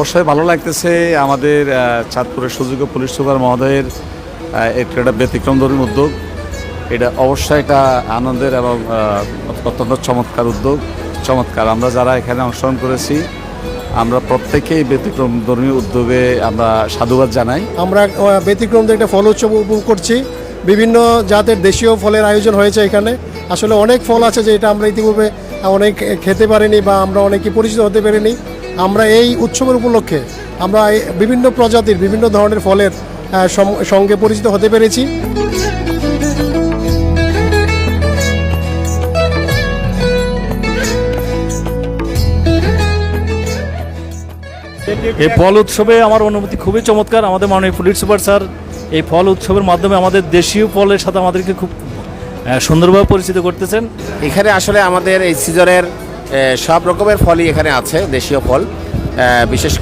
অবশ্যই ভালো লাগতেছে। আমাদের চাঁদপুরের সুযোগ্য পুলিশ সুপার মহোদয়ের একটা ব্যতিক্রমধর্মী উদ্যোগ। এটা অবশ্যই একটা আনন্দের এবং অত্যন্ত চমৎকার উদ্যোগ। চমৎকার। আমরা যারা এখানে অংশগ্রহণ করেছি আমরা প্রত্যেকেই ব্যতিক্রমধর্মী উদ্যোগে আমরা সাধুবাদ জানাই। আমরা ব্যতিক্রম একটা ফল উৎসব উপভোগ করছি। বিভিন্ন জাতের দেশীয় ফলের আয়োজন হয়েছে এখানে। আসলে অনেক ফল আছে যে এটা আমরা ইতিপূর্বে অনেক খেতে পারিনি বা আমরা অনেকে পরিচিত হতে পারিনি। আমরা এই উৎসবের উপলক্ষে আমরা বিভিন্ন প্রজাতির বিভিন্ন ধরনের ফলের সঙ্গে পরিচিত হতে পেরেছি। এই ফল উৎসবে আমার অনুভূতি খুবই চমৎকার। আমাদের মাননীয় পুলিশ সুপার স্যার এই ফল উৎসবের মাধ্যমে আমাদের দেশীয় ফলের সাথে আমাদেরকে খুব সুন্দরভাবে পরিচিত করতেছেন। এখানে আসলে আমাদের এই সিজনের সব রকমের ফলই এখানে আছে, দেশীয় ফল বিশেষ